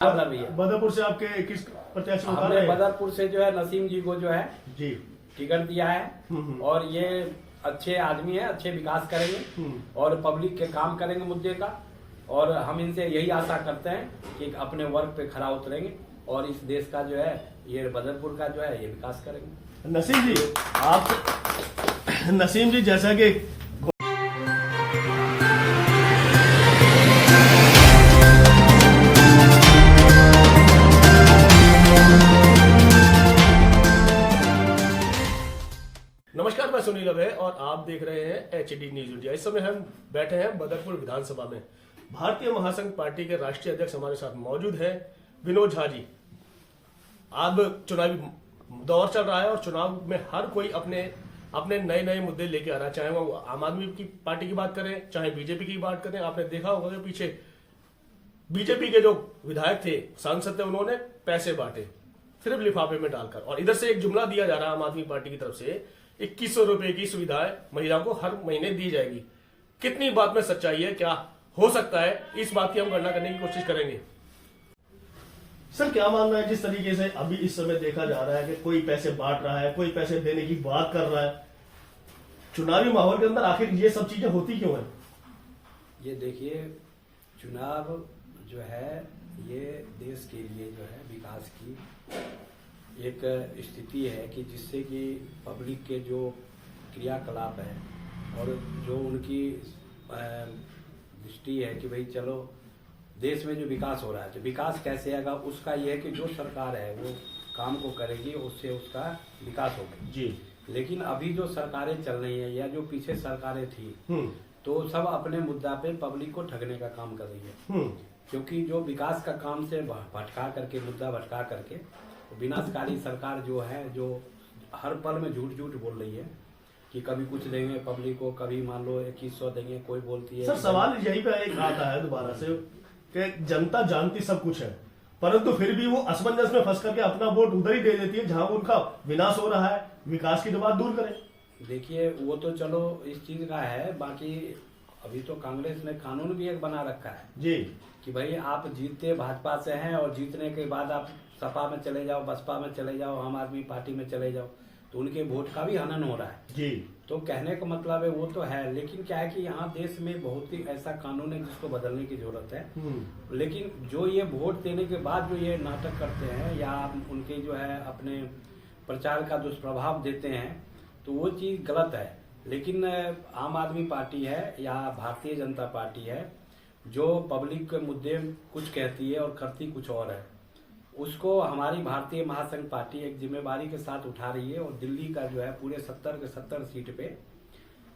बदरपुर से आपके किस प्रत्याशी को हमने बदरपुर से जो है नसीम जी को जो है जी टिकट दिया है और ये अच्छे आदमी है, अच्छे विकास करेंगे और पब्लिक के काम करेंगे मुद्दे का। और हम इनसे यही आशा करते हैं कि अपने वर्क पे खरा उतरेंगे और इस देश का जो है ये बदरपुर का जो है ये विकास करेंगे। नसीम जी जैसा कि नमस्कार, मैं सुनील अभय और आप देख रहे हैं HD न्यूज इंडिया। इस समय हम बैठे हैं बदरपुर विधानसभा में। भारतीय महासंघ पार्टी के राष्ट्रीय अध्यक्ष हमारे साथ मौजूद हैं विनोद झा जी। अब चुनावी दौर चल रहा है और चुनाव में हर कोई अपने नए नए मुद्दे लेके आ रहा है, चाहे वो आम आदमी की पार्टी की बात करें, चाहे बीजेपी की बात करें। आपने देखा होगा कि पीछे बीजेपी के जो विधायक थे, सांसद थे, उन्होंने पैसे बांटे सिर्फ लिफाफे में डालकर, और इधर से एक जुमला दिया जा रहा है आम आदमी पार्टी की तरफ से 2100 रुपए की सुविधाएं महिलाओं को हर महीने दी जाएगी। कितनी बात में सच्चाई है, क्या हो सकता है, इस बात की हम गणना करने की कोशिश करेंगे। सर, क्या मानना है जिस तरीके से अभी इस समय देखा जा रहा है कि कोई पैसे बांट रहा है, कोई पैसे देने की बात कर रहा है, चुनावी माहौल के अंदर आखिर ये सब चीजें होती क्यों है? ये देखिए, चुनाव जो है ये देश के लिए जो है विकास की एक स्थिति है कि जिससे कि पब्लिक के जो क्रियाकलाप है और जो उनकी दृष्टि है कि भाई चलो देश में जो विकास हो रहा है, तो विकास कैसे आएगा, उसका ये है कि जो सरकार है वो काम को करेगी, उससे उसका विकास होगा जी। लेकिन अभी जो सरकारें चल रही है या जो पीछे सरकारें थी तो सब अपने मुद्दा पे पब्लिक को ठगने का काम कर रही है। क्योंकि जो विकास का काम से भटका करके, मुद्दा भटका करके, विनाशकारी सरकार जो है, जो हर पल में झूठ बोल रही है कि कभी कुछ देंगे पब्लिक को, कभी मान लो 2100 देंगे, कोई बोलती है। सर, सवाल यही पे एक आता है दोबारा से कि जनता जानती सब कुछ है, परंतु फिर भी वो असमंजस में फंस करके अपना वोट उधर ही दे देती है जहां उनका विनाश हो रहा है। विकास की तो बात दूर करें। देखिए, वो तो चलो इस चीज का है, बाकी अभी तो कांग्रेस ने कानून भी एक बना रखा है जी कि भाई आप जीतते भाजपा से हैं और जीतने के बाद आप सपा में चले जाओ, बसपा में चले जाओ, आम आदमी पार्टी में चले जाओ, तो उनके वोट का भी हनन हो रहा है जी। तो कहने का मतलब है वो तो है, लेकिन क्या है कि यहाँ देश में बहुत ही ऐसा कानून है जिसको बदलने की जरूरत है। लेकिन जो ये वोट देने के बाद जो ये नाटक करते हैं या उनके जो है अपने प्रचार का दुष्प्रभाव देते हैं, तो वो चीज गलत है। लेकिन आम आदमी पार्टी है या भारतीय जनता पार्टी है जो पब्लिक के मुद्दे कुछ कहती है और करती कुछ और है, उसको हमारी भारतीय महासंघ पार्टी एक जिम्मेवारी के साथ उठा रही है। और दिल्ली का जो है पूरे 70 के 70 सीट पे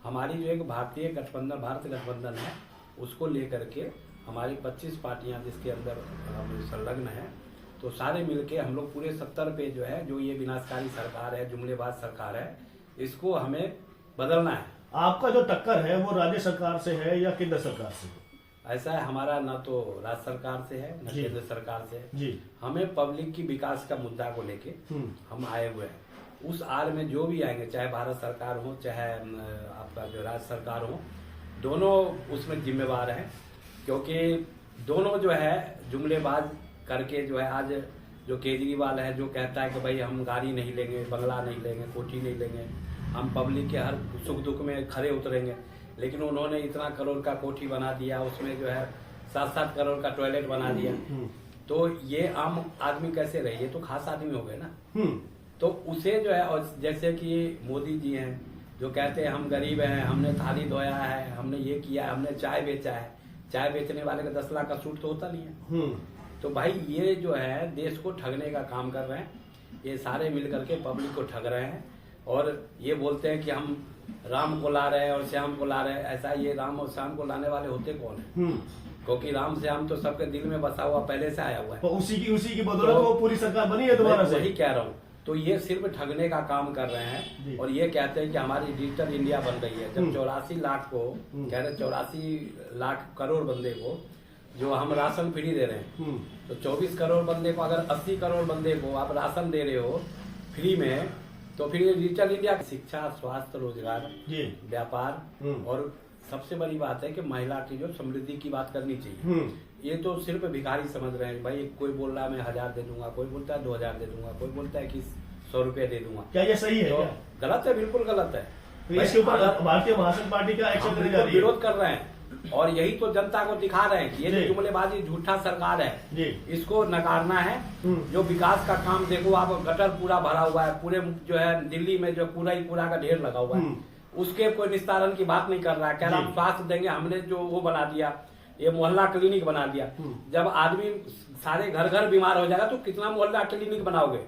हमारी जो एक भारतीय गठबंधन, भारत गठबंधन है, उसको लेकर के हमारी 25 पार्टियां जिसके अंदर संलग्न है, तो सारे मिलके हम लोग पूरे 70 पे जो है, जो ये विनाशकारी सरकार है, जुमलेबाज सरकार है, इसको हमें बदलना है। आपका जो टक्कर है वो राज्य सरकार से है या केंद्र सरकार से? ऐसा है, हमारा ना तो राज्य सरकार से है न केंद्र सरकार से है जी। हमें पब्लिक की विकास का मुद्दा को लेके हम आए हुए हैं। उस आड़ में जो भी आएंगे, चाहे भारत सरकार हो चाहे आपका जो राज्य सरकार हो, दोनों उसमें जिम्मेवार हैं। क्योंकि दोनों जो है जुमलेबाज करके जो है, आज जो केजरीवाल है जो कहता है कि भाई हम गाड़ी नहीं लेंगे, बंगला नहीं लेंगे, कोठी नहीं लेंगे, हम पब्लिक के हर सुख दुख में खड़े उतरेंगे, लेकिन उन्होंने इतना करोड़ का कोठी बना दिया, उसमें जो है 7-7 करोड़ का टॉयलेट बना दिया, तो ये आम आदमी कैसे रहे? ये तो खास आदमी हो गए ना। तो उसे जो है, और जैसे कि मोदी जी हैं जो कहते हैं हम गरीब हैं, हमने थाली धोया है, हमने ये किया, हमने चाय बेचा है, चाय बेचने वाले का 10 लाख का सूट तो होता नहीं है। तो भाई ये जो है देश को ठगने का काम कर रहे हैं, ये सारे मिल करके पब्लिक को ठग रहे हैं और ये बोलते हैं कि हम राम को ला रहे हैं और श्याम को ला रहे हैं। ऐसा ये राम और श्याम को लाने वाले होते कौन है? क्योंकि राम श्याम तो सबके दिल में बसा हुआ पहले से आया हुआ है, तो उसी की बदौलत वो पूरी सरकार बनी है दोबारा से। वही कह रहा हूँ, तो ये सिर्फ ठगने का काम कर रहे हैं और ये कहते हैं कि हमारी डिजिटल इंडिया बन रही है। जब 84 लाख को कह रहे, 84 लाख करोड़ बंदे को जो हम राशन फ्री दे रहे हैं, तो 24 करोड़ बंदे को, अगर 80 करोड़ बंदे को आप राशन दे रहे हो फ्री में, तो फिर ये डिजिटल इंडिया, शिक्षा, स्वास्थ्य, रोजगार, व्यापार और सबसे बड़ी बात है कि महिला की जो समृद्धि की बात करनी चाहिए। ये तो सिर्फ भिखारी समझ रहे हैं भाई। कोई बोल रहा है मैं 1000 दे दूंगा, कोई बोलता है 2000 दे दूंगा, कोई बोलता है कि 100 रुपया दे दूंगा। क्या ये सही है? तो क्या गलत है, बिल्कुल गलत है। तो इसके ऊपर भारतीय महासंघ पार्टी का एक्शन लेने जा रही है? विरोध कर रहे हैं और यही तो जनता को दिखा रहे हैं कि ये जी। जो जुमलेबाजी झूठा सरकार है जी। इसको नकारना है। जो विकास का काम देखो आप, गटर पूरा भरा हुआ है, पूरे जो है दिल्ली में जो पूरा ही पूरा का ढेर लगा हुआ है, उसके कोई निस्तारण की बात नहीं कर रहा है। कह रहा हम स्वास्थ्य देंगे, हमने जो वो बना दिया, ये मोहल्ला क्लिनिक बना दिया। जब आदमी सारे घर घर बीमार हो जाएगा तो कितना मोहल्ला क्लिनिक बनाओगे?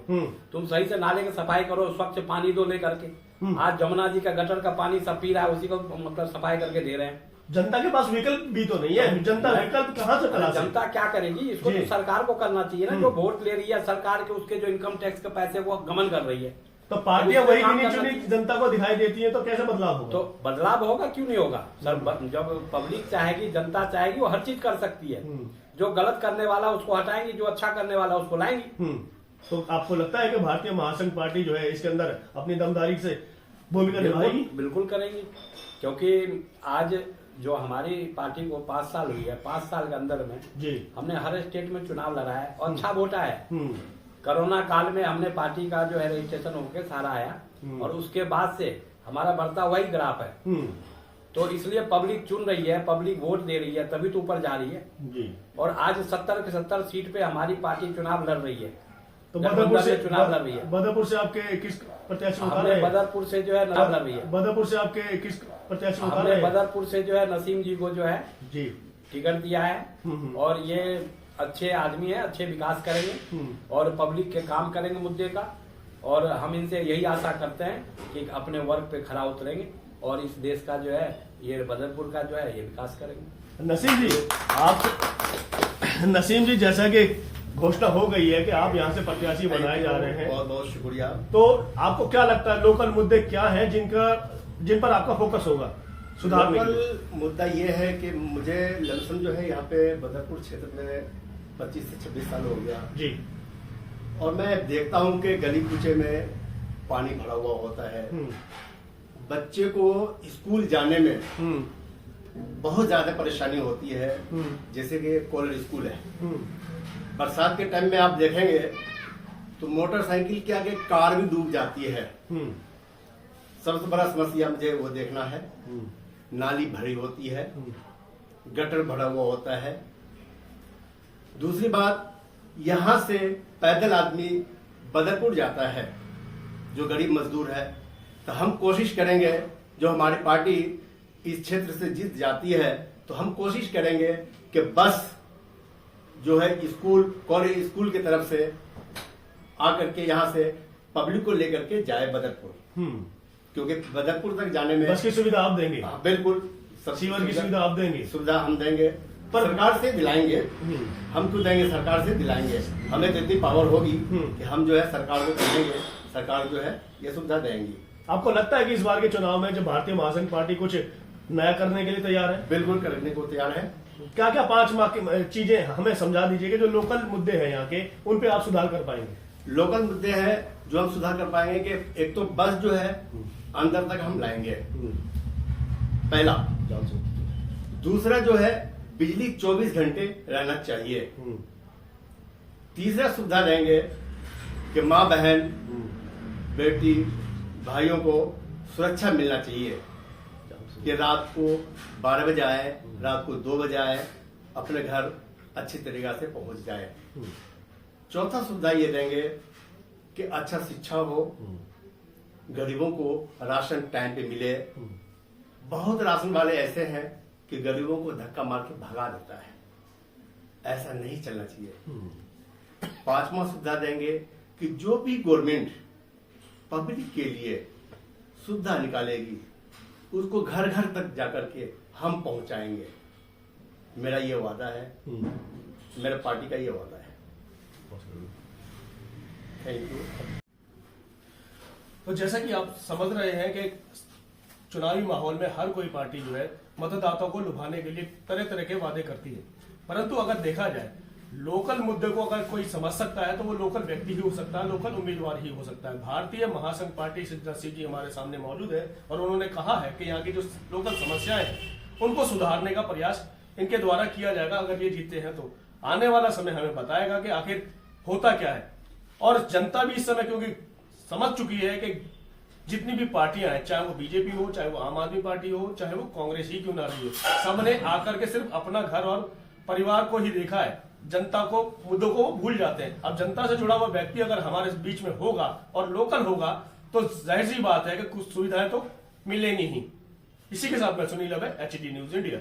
तुम सही से नाले की सफाई करो, स्वच्छ पानी दो लेकर के। आज जमुना जी का गटर का पानी सब पी रहा है, उसी को मतलब सफाई करके दे रहे हैं। जनता के पास विकल्प भी तो नहीं है। जनता विकल्प कहाँ से तलाश? जनता क्या करेगी? इसको तो सरकार को करना चाहिए ना, जो वोट ले रही है सरकार के, उसके जो इनकम टैक्स के पैसे वो गमन कर रही है। तो पार्टियां वही गिनी चुनी जनता को दिखाई देती है, तो कैसे बदलाव होगा? तो बदलाव होगा, क्यों नहीं होगा सर? जब पब्लिक चाहेगी, जनता चाहेगी, वो हर चीज कर सकती है। जो गलत करने वाला उसको हटाएंगी, जो अच्छा करने वाला उसको लाएंगी। तो आपको लगता है कि भारतीय महासंघ पार्टी जो है इसके अंदर अपनी दमदारी से भूमिका निभाएगी? बिल्कुल करेंगी, क्योंकि आज जो हमारी पार्टी को 5 साल हुई है, 5 साल के अंदर में जी हमने हर स्टेट में चुनाव लड़ा है और अच्छा वोटा है। कोरोना काल में हमने पार्टी का जो है रजिस्ट्रेशन होके सारा आया और उसके बाद से हमारा बढ़ता वही ग्राफ है। तो इसलिए पब्लिक चुन रही है, पब्लिक वोट दे रही है, तभी तो ऊपर जा रही है जी। और आज 70 के 70 सीट पे हमारी पार्टी चुनाव लड़ रही है। तो बदरपुर से चुनाव लड़ रही है। बदरपुर से आपके किस प्रत्याशी उतार हमने रहे हैं? बदरपुर से जो है चुनाव लड़ रही है। बदरपुर से आपके किस प्रत्याशी उतार हमने रहे हैं? बदरपुर से जो है नसीम जी को जो है जी टिकट दिया है और ये अच्छे आदमी है, अच्छे विकास करेंगे और पब्लिक के काम करेंगे मुद्दे का। और हम इनसे यही आशा करते हैं कि अपने वर्क पे खरा उतरेंगे और इस देश का जो है, ये बदरपुर का जो है, ये विकास करेंगे। नसीम जी जैसा कि घोषणा हो गई है कि आप यहाँ से प्रत्याशी बनाए जा रहे हैं, बहुत बहुत शुक्रिया। तो आपको क्या लगता है लोकल मुद्दे क्या हैं जिन पर आपका फोकस होगा सुधारने के लिए? लोकल मुद्दा ये है कि मुझे लमसम जो है यहाँ पे बदरपुर क्षेत्र में 25 से 26 साल हो गया जी। और मैं देखता हूँ कि गली कूचे में पानी भरा हुआ होता है। बच्चे को स्कूल जाने में बहुत ज्यादा परेशानी होती है। जैसे कि कॉलेज स्कूल है, बरसात के टाइम में आप देखेंगे तो मोटरसाइकिल के आगे कार भी डूब जाती है। सबसे बड़ा समस्या मुझे वो देखना है। नाली भरी होती है, गटर भरा हुआ होता है। दूसरी बात, यहाँ से पैदल आदमी बदरपुर जाता है जो गरीब मजदूर है, तो हम कोशिश करेंगे, जो हमारी पार्टी इस क्षेत्र से जीत जाती है तो हम कोशिश करेंगे कि बस जो है स्कूल, कॉलेज स्कूल की तरफ से आकर के यहाँ से पब्लिक को लेकर के जाए बदरपुर, क्योंकि बदरपुर तक जाने में बस की सुविधा आप देंगे? बिल्कुल। सीवर की सुविधा आप देंगे? सुविधा हम देंगे, पर सरकार से दिलाएंगे। हम क्यों देंगे? सरकार से दिलाएंगे। हमें तो इतनी पावर होगी कि हम जो है सरकार को कहेंगे, सरकार जो है ये सुविधा देंगी। आपको लगता है कि इस बार के चुनाव में जो भारतीय महासंघ पार्टी कुछ नया करने के लिए तैयार है? बिल्कुल करने को तैयार है। क्या क्या 5 माह की चीजें हमें समझा दीजिए कि जो लोकल मुद्दे हैं यहाँ के, उन पे आप सुधार कर पाएंगे? लोकल मुद्दे हैं जो हम सुधार कर पाएंगे कि एक तो बस जो है अंदर तक हम लाएंगे, पहला। दूसरा जो है बिजली 24 घंटे रहना चाहिए। तीसरा सुविधा देंगे कि माँ बहन, बेटी, भाइयों को सुरक्षा मिलना चाहिए कि रात को 12 बजे आए, रात को 2 बजे आए, अपने घर अच्छी तरीका से पहुंच जाए। चौथा सुविधा ये देंगे कि अच्छा शिक्षा हो, गरीबों को राशन टाइम पे मिले। बहुत राशन वाले ऐसे हैं कि गरीबों को धक्का मार के भगा देता है, ऐसा नहीं चलना चाहिए। 5वां सुविधा देंगे कि जो भी गवर्नमेंट पब्लिक के लिए सुविधा निकालेगी उसको घर घर तक जाकर के हम पहुंचाएंगे। मेरा ये वादा है, मेरा पार्टी का ये वादा है। Thank you. तो जैसा कि आप समझ रहे हैं कि चुनावी माहौल में हर कोई पार्टी जो है मतदाताओं को लुभाने के लिए तरह तरह के वादे करती है, परंतु अगर देखा जाए लोकल मुद्दे को अगर कोई समझ सकता है तो वो लोकल व्यक्ति ही हो सकता है, लोकल उम्मीदवार ही हो सकता है। भारतीय महासंघ पार्टी सिद्धराज जी हमारे सामने मौजूद है और उन्होंने कहा है कि यहाँ की जो लोकल समस्याएं हैं उनको सुधारने का प्रयास इनके द्वारा किया जाएगा अगर ये जीतते हैं तो। आने वाला समय हमें बताएगा कि आखिर होता क्या है। और जनता भी इस समय क्योंकि समझ चुकी है कि जितनी भी पार्टियां हैं, चाहे वो बीजेपी हो, चाहे वो आम आदमी पार्टी हो, चाहे वो कांग्रेस ही क्यों ना रही हो, सबने आकर के सिर्फ अपना घर और परिवार को ही देखा है। जनता को, मुद्दों को भूल जाते हैं। अब जनता से जुड़ा हुआ व्यक्ति अगर हमारे बीच में होगा और लोकल होगा तो जाहिर सी बात है कि कुछ सुविधाएं तो मिलेंगी ही। इसी के साथ मैं सुनील अभय, HD न्यूज इंडिया।